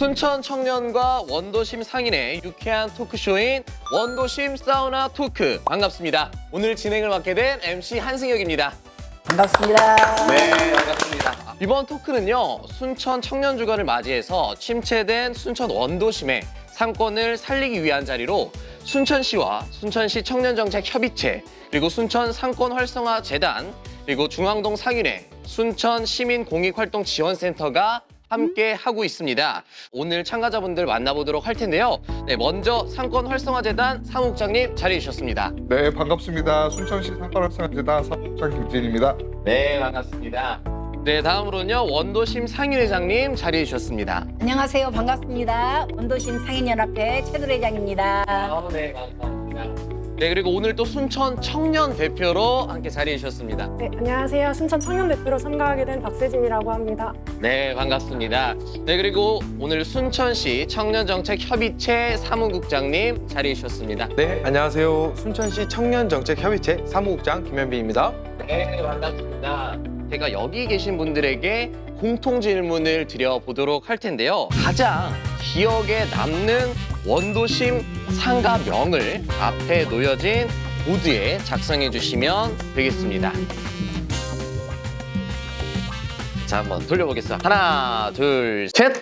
순천 청년과 원도심 상인의 유쾌한 토크쇼인 원도심 사우나 토크 반갑습니다. 오늘 진행을 맡게 된 MC 한승혁입니다. 반갑습니다. 네, 반갑습니다. 이번 토크는요, 순천 청년주간을 맞이해서 침체된 순천 원도심의 상권을 살리기 위한 자리로 순천시와 순천시 청년정책협의체, 그리고 순천 상권활성화재단, 그리고 중앙동 상인회, 순천 시민공익활동지원센터가 함께 하고 있습니다. 오늘 참가자분들 만나보도록 할 텐데요. 네, 먼저 상권활성화재단 사무국장님 자리해 주셨습니다. 네, 반갑습니다. 순천시 상권활성화재단 사무국장 김진입니다. 네, 반갑습니다. 네, 다음으로는요, 원도심 상인회장님 자리해 주셨습니다. 안녕하세요. 반갑습니다. 원도심 상인연합회 최도래 회장입니다. 네, 감사합니다. 네, 그리고 오늘 또 순천 청년 대표로 함께 자리해 주셨습니다. 네, 안녕하세요. 순천 청년 대표로 참가하게 된 박세진이라고 합니다. 네, 반갑습니다. 네, 그리고 오늘 순천시 청년정책협의체 사무국장님 자리해 주셨습니다. 네, 안녕하세요. 순천시 청년정책협의체 사무국장 김현빈입니다. 네, 반갑습니다. 제가 여기 계신 분들에게 공통 질문을 드려보도록 할 텐데요. 가장 기억에 남는 원도심 상가명을 앞에 놓여진 보드에 작성해 주시면 되겠습니다. 자, 한번 돌려보겠습니다. 하나, 둘, 셋!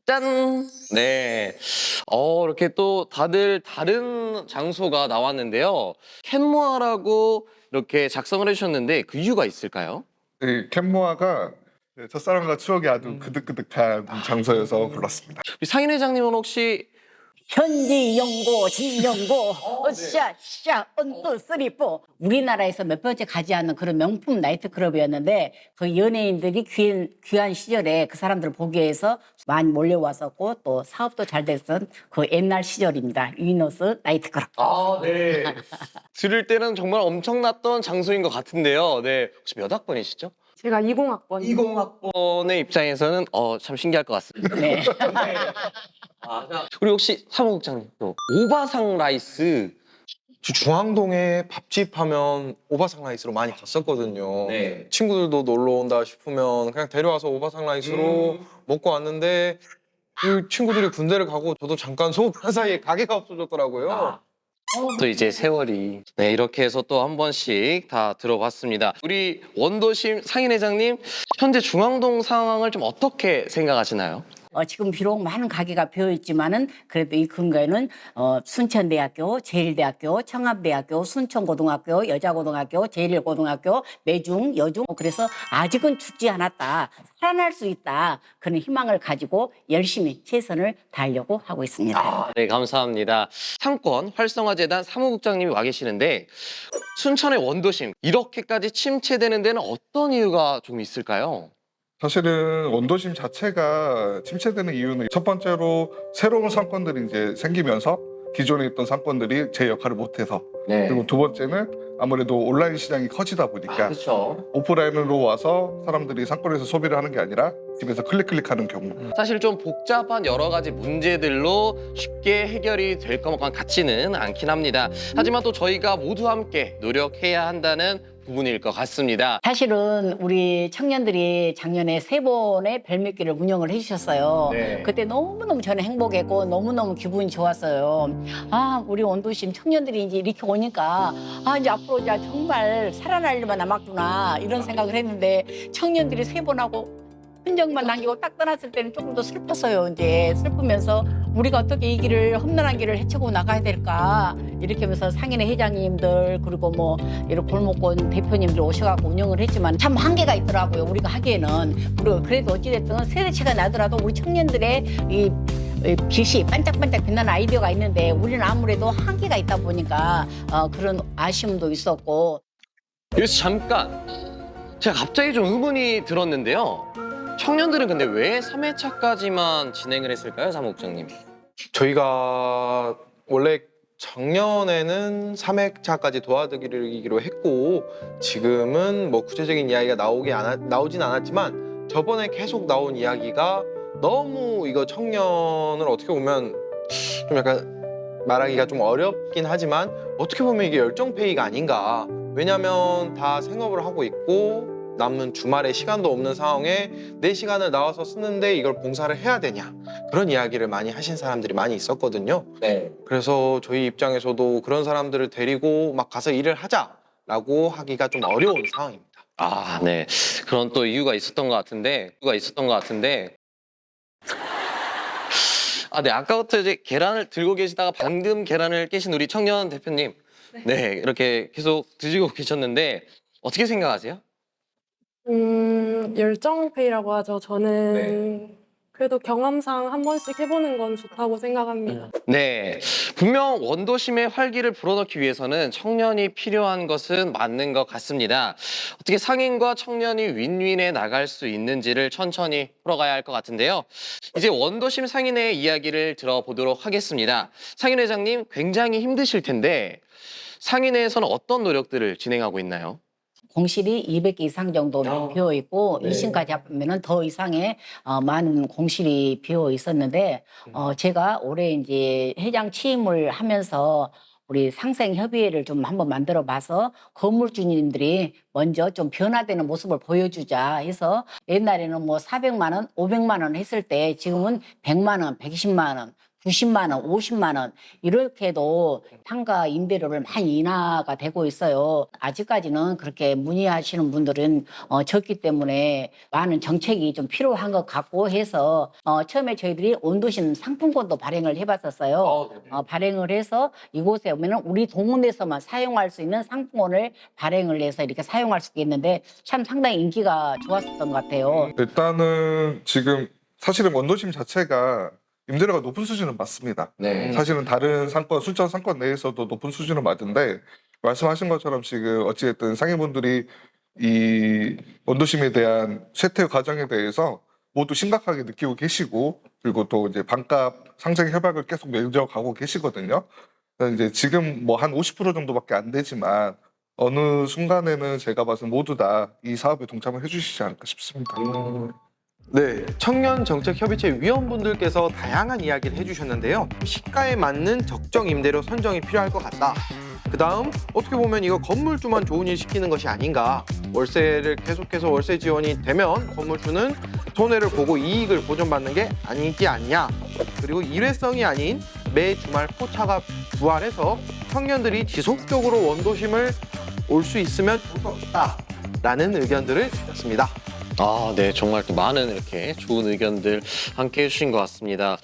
짠! 네. 이렇게 또 다들 다른 장소가 나왔는데요. 캔모아라고 이렇게 작성을 해주셨는데 그 이유가 있을까요? 네, 캔모아가 첫사랑과 추억이 아주 그득그득한 장소여서 골랐습니다. 우리 상인회장님은 혹시 현지연고, 진연고, 으쌰, 언또 쓰리포. 우리나라에서 몇 번째 가지 않는 그런 명품 나이트클럽이었는데 그 연예인들이 귀한 시절에 그 사람들을 보기 위해서 많이 몰려왔었고 또 사업도 잘 됐던 그 옛날 시절입니다. 위너스 나이트클럽. 아, 네. 들을 때는 정말 엄청났던 장소인 것 같은데요. 네. 혹시 몇 학번이시죠? 제가 20학번. 20학번의 입장에서는 참 신기할 것 같습니다. 네. 그리고 혹시 사무국장님 또 오바상 라이스. 중앙동에 밥집 하면 오바상 라이스로 많이 갔었거든요. 네. 친구들도 놀러 온다 싶으면 그냥 데려와서 오바상 라이스로 먹고 왔는데 그 친구들이 군대를 가고 저도 잠깐 소문난 사이에 가게가 없어졌더라고요. 또 이제 세월이. 네, 이렇게 해서 또 한 번씩 다 들어봤습니다. 우리 원도심 상인회장님, 현재 중앙동 상황을 좀 어떻게 생각하시나요? 지금 비록 많은 가게가 비어있지만은 그래도 이 근거에는 순천대학교, 제일대학교, 청암대학교, 순천고등학교, 여자고등학교, 제일고등학교, 매중, 여중 그래서 아직은 죽지 않았다. 살아날 수 있다. 그런 희망을 가지고 열심히 최선을 다하려고 하고 있습니다. 네, 감사합니다. 상권 활성화재단 사무국장님이 와 계시는데 순천의 원도심 이렇게까지 침체되는 데는 어떤 이유가 좀 있을까요? 사실은 원도심 자체가 침체되는 이유는 첫 번째로 새로운 상권들이 이제 생기면서 기존에 있던 상권들이 제 역할을 못해서, 네. 그리고 두 번째는 아무래도 온라인 시장이 커지다 보니까 그렇죠. 오프라인으로 와서 사람들이 상권에서 소비를 하는 게 아니라 집에서 클릭하는 경우. 사실 좀 복잡한 여러 가지 문제들로 쉽게 해결이 될 것만 같지는 않긴 합니다. 하지만 또 저희가 모두 함께 노력해야 한다는 부분일 것 같습니다. 사실은 우리 청년들이 작년에 3번의 별몇개를 운영을 해주셨어요. 네. 그때 너무너무 저는 행복했고 너무너무 기분이 좋았어요. 우리 원도심 청년들이 이제 이렇게 오니까 이제 앞으로 이제 정말 살아날 일만 남았구나 이런 생각을 했는데 청년들이 3번 하고 흔적만 남기고 딱 떠났을 때는 조금 더 슬펐어요. 이제 슬프면서 우리가 어떻게 이 길을 험난한 길을 헤치고 나가야 될까 이렇게 하면서 상인회 회장님들 그리고 뭐 이런 골목권 대표님들 오셔갖고 운영을 했지만 참 한계가 있더라고요. 우리가 하기에는 그래도 어찌됐든 세대차가 나더라도 우리 청년들의 이 빛이 반짝반짝 빛나는 아이디어가 있는데 우리는 아무래도 한계가 있다 보니까 그런 아쉬움도 있었고. 여기서 잠깐 제가 갑자기 좀 의문이 들었는데요. 청년들은 근데 왜 3회차까지만 진행을 했을까요, 사무국장님? 저희가 원래 작년에는 3회차까지 도와드리기로 했고 지금은 뭐 구체적인 이야기가 나오진 않았지만 저번에 계속 나온 이야기가 너무 이거 청년을 어떻게 보면 좀 약간 말하기가 좀 어렵긴 하지만 어떻게 보면 이게 열정페이가 아닌가. 왜냐면 다 생업을 하고 있고 남은 주말에 시간도 없는 상황에 내 시간을 나와서 쓰는데 이걸 봉사를 해야 되냐 그런 이야기를 많이 하신 사람들이 많이 있었거든요. 네. 그래서 저희 입장에서도 그런 사람들을 데리고 막 가서 일을 하자라고 하기가 좀 어려운 상황입니다. 아, 네. 그런 또 이유가 있었던 것 같은데, 아, 네. 아까부터 이제 계란을 들고 계시다가 방금 계란을 깨신 우리 청년 대표님. 네. 이렇게 계속 드시고 계셨는데, 어떻게 생각하세요? 열정페이라고 하죠. 저는 그래도 경험상 한 번씩 해보는 건 좋다고 생각합니다. 네. 분명 원도심의 활기를 불어넣기 위해서는 청년이 필요한 것은 맞는 것 같습니다. 어떻게 상인과 청년이 윈윈해 나갈 수 있는지를 천천히 풀어가야 할 것 같은데요. 이제 원도심 상인회의 이야기를 들어보도록 하겠습니다. 상인회장님, 굉장히 힘드실 텐데 상인회에서는 어떤 노력들을 진행하고 있나요? 공실이 200개 이상 정도 비어 있고 네. 2층까지 합하면 더 이상의 많은 공실이 비어 있었는데 제가 올해 이제 회장 취임을 하면서 우리 상생협의회를 좀 한번 만들어 봐서 건물주님들이 먼저 좀 변화되는 모습을 보여주자 해서 옛날에는 뭐 400만 원, 500만 원 했을 때 지금은 100만 원, 120만 원, 90만 원, 50만 원 이렇게도 상가 임대료를 많이 인하가 되고 있어요. 아직까지는 그렇게 문의하시는 분들은 적기 때문에 많은 정책이 좀 필요한 것 같고 해서 처음에 저희들이 온도심 상품권도 발행을 해봤었어요. 발행을 해서 이곳에 오면은 우리 동네에서만 사용할 수 있는 상품권을 발행을 해서 이렇게 사용할 수 있겠는데 참 상당히 인기가 좋았었던 것 같아요. 일단은 지금 사실은 원도심 자체가 임대료가 높은 수준은 맞습니다. 네. 사실은 다른 상권, 순천 상권 내에서도 높은 수준은 맞은데 말씀하신 것처럼 지금 어찌됐든 상인분들이 이 원도심에 대한 쇠퇴 과정에 대해서 모두 심각하게 느끼고 계시고 그리고 또 이제 반값 상생 협약을 계속 맺어가고 계시거든요. 그래서 이제 지금 뭐 한 50% 정도밖에 안 되지만 어느 순간에는 제가 봐서는 모두 다 이 사업에 동참을 해주시지 않을까 싶습니다. 네, 청년정책협의체 위원분들께서 다양한 이야기를 해주셨는데요. 시가에 맞는 적정 임대료 선정이 필요할 것 같다. 그 다음 어떻게 보면 이거 건물주만 좋은 일 시키는 것이 아닌가. 월세를 계속해서 월세 지원이 되면 건물주는 손해를 보고 이익을 보전받는 게 아니지 않냐. 그리고 일회성이 아닌 매 주말 포차가 부활해서 청년들이 지속적으로 원도심을 올 수 있으면 좋을 것 같다라는 의견들을 주셨습니다. 아, 네. 정말 또 많은 이렇게 좋은 의견들 함께 해주신 것 같습니다.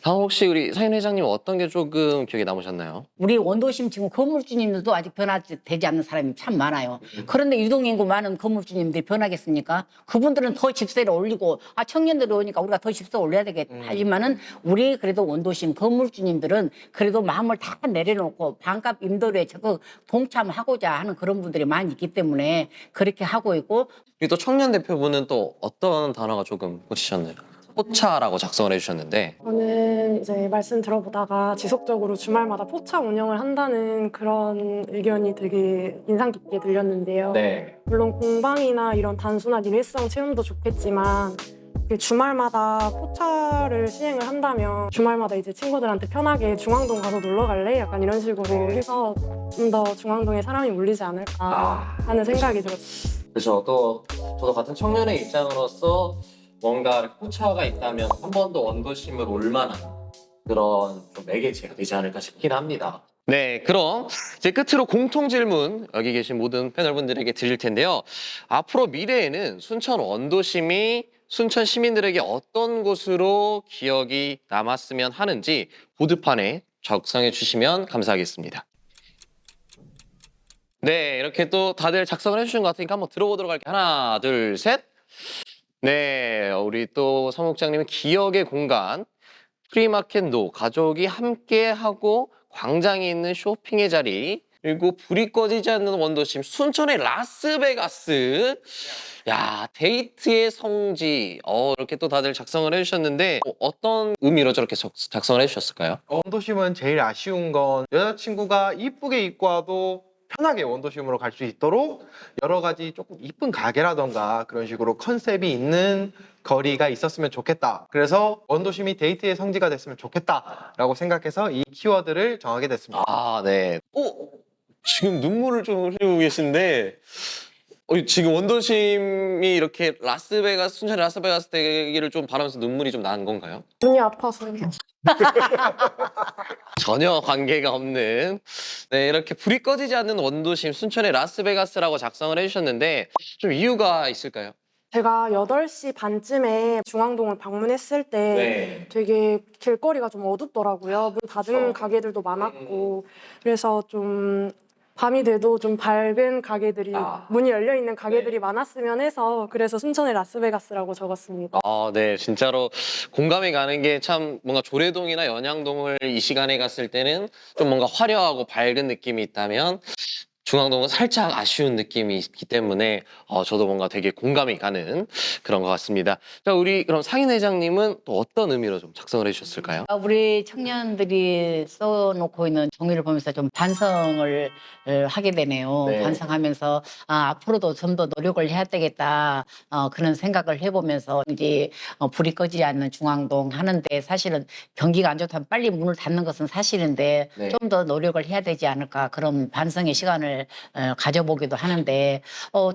다음 혹시 우리 상인 회장님 어떤 게 조금 기억에 남으셨나요? 우리 원도심 지금 건물주님들도 아직 변화되지 않는 사람이 참 많아요. 그런데 유동인구 많은 건물주님들이 변하겠습니까? 그분들은 더 집세를 올리고 청년들이 오니까 우리가 더 집세 올려야 되겠다. 하지만은 우리 그래도 원도심 건물주님들은 그래도 마음을 다 내려놓고 반값 임대료에 적극 동참하고자 하는 그런 분들이 많이 있기 때문에 그렇게 하고 있고 그리고 또 청년 대표분은 또 어떤 단어가 조금 꽂히셨나요? 포차라고 작성을 해주셨는데 저는 이제 말씀 들어보다가 지속적으로 주말마다 포차 운영을 한다는 그런 의견이 되게 인상 깊게 들렸는데요. 네. 물론 공방이나 이런 단순한 일회성 체험도 좋겠지만 그 주말마다 포차를 시행을 한다면 주말마다 이제 친구들한테 편하게 중앙동 가서 놀러 갈래? 약간 이런 식으로 해서 좀 더 중앙동에 사람이 몰리지 않을까 하는 생각이 들었어요. 그렇죠. 또 저도 같은 청년의 입장으로서 뭔가 포차가 있다면 한 번 더 원도심을 올 만한 그런 좀 매개체가 되지 않을까 싶긴 합니다. 네, 그럼 이제 끝으로 공통 질문 여기 계신 모든 패널분들에게 드릴 텐데요. 앞으로 미래에는 순천 원도심이 순천 시민들에게 어떤 곳으로 기억이 남았으면 하는지 보드판에 작성해 주시면 감사하겠습니다. 네, 이렇게 또 다들 작성을 해주신 것 같으니까 한번 들어보도록 할게요. 하나, 둘, 셋. 네, 우리 또 사무국장님은 기억의 공간, 프리마켓 노, 가족이 함께하고 광장이 있는 쇼핑의 자리, 그리고 불이 꺼지지 않는 원도심, 순천의 라스베가스. 야, 데이트의 성지. 이렇게 또 다들 작성을 해주셨는데 어떤 의미로 저렇게 작성을 해주셨을까요? 원도심은 제일 아쉬운 건 여자친구가 이쁘게 입고 와도 편하게 원도심으로 갈 수 있도록 여러 가지 조금 이쁜 가게라던가 그런 식으로 컨셉이 있는 거리가 있었으면 좋겠다. 그래서 원도심이 데이트의 성지가 됐으면 좋겠다라고 생각해서 이 키워드를 정하게 됐습니다. 아, 네. 지금 눈물을 좀 흘리고 계신데 지금 원도심이 이렇게 순천의 라스베가스 되기를 좀 바라면서 눈물이 좀 난 건가요? 눈이 아파서. 전혀 관계가 없는 네, 이렇게 불이 꺼지지 않는 원도심 순천의 라스베가스라고 작성을 해주셨는데 좀 이유가 있을까요? 제가 8시 반쯤에 중앙동을 방문했을 때 네. 되게 길거리가 좀 어둡더라고요. 문 닫은 그렇죠. 가게들도 많았고 그래서 좀 밤이 돼도 좀 밝은 가게들이 문이 열려 있는 가게들이 많았으면 해서 그래서 순천의 라스베가스라고 적었습니다. 네, 진짜로 공감이 가는 게 참 뭔가 조례동이나 연양동을 이 시간에 갔을 때는 좀 뭔가 화려하고 밝은 느낌이 있다면 중앙동은 살짝 아쉬운 느낌이 있기 때문에 저도 뭔가 되게 공감이 가는 그런 것 같습니다. 자, 우리 그럼 상인 회장님은 또 어떤 의미로 좀 작성을 해주셨을까요? 우리 청년들이 써놓고 있는 종이를 보면서 좀 반성을 하게 되네요. 네. 반성하면서 앞으로도 좀 더 노력을 해야 되겠다 그런 생각을 해보면서 이제 불이 꺼지지 않는 중앙동 하는데 사실은 경기가 안 좋다면 빨리 문을 닫는 것은 사실인데 네. 좀 더 노력을 해야 되지 않을까 그런 반성의 시간을 가져보기도 하는데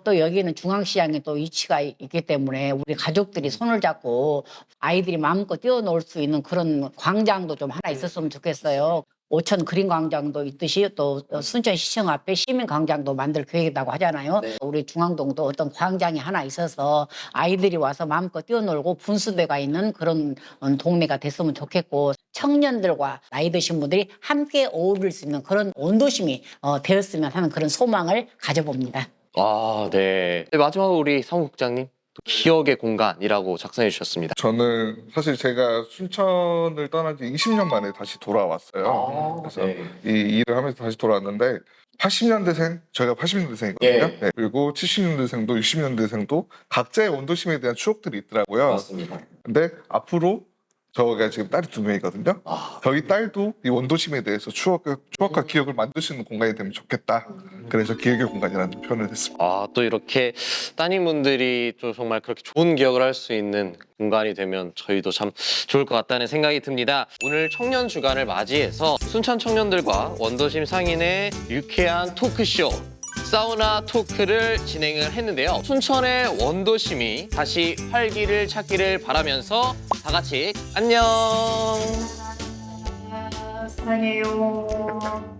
또 여기는 중앙시장에 또 위치가 있기 때문에 우리 가족들이 손을 잡고 아이들이 마음껏 뛰어놀 수 있는 그런 광장도 좀 하나 있었으면 좋겠어요. 오천 그린 광장도 있듯이 또 순천시청 앞에 시민 광장도 만들 계획이라고 하잖아요. 네. 우리 중앙동도 어떤 광장이 하나 있어서 아이들이 와서 마음껏 뛰어놀고 분수대가 있는 그런 동네가 됐으면 좋겠고 청년들과 나이 드신 분들이 함께 어울릴 수 있는 그런 원도심이 되었으면 하는 그런 소망을 가져봅니다. 네. 마지막으로 우리 사무국장님 또 기억의 공간이라고 작성해 주셨습니다. 저는 사실 제가 순천을 떠난 지 20년 만에 다시 돌아왔어요. 그래서 이 일을 하면서 다시 돌아왔는데 80년대생, 저희가 80년대생이거든요. 예. 네, 그리고 70년대생도 60년대생도 각자의 원도심에 대한 추억들이 있더라고요. 맞습니다. 근데 앞으로 저가 지금 딸이 2명이거든요. 저희 딸도 이 원도심에 대해서 추억과 기억을 만들 수 있는 공간이 되면 좋겠다. 그래서 기억의 공간이라는 표현을 했습니다. 또 이렇게 따님분들이 또 정말 그렇게 좋은 기억을 할 수 있는 공간이 되면 저희도 참 좋을 것 같다는 생각이 듭니다. 오늘 청년 주간을 맞이해서 순천 청년들과 원도심 상인의 유쾌한 토크쇼 사우나 토크를 진행을 했는데요. 순천의 원도심이 다시 활기를 찾기를 바라면서 다 같이 안녕. 사랑해요.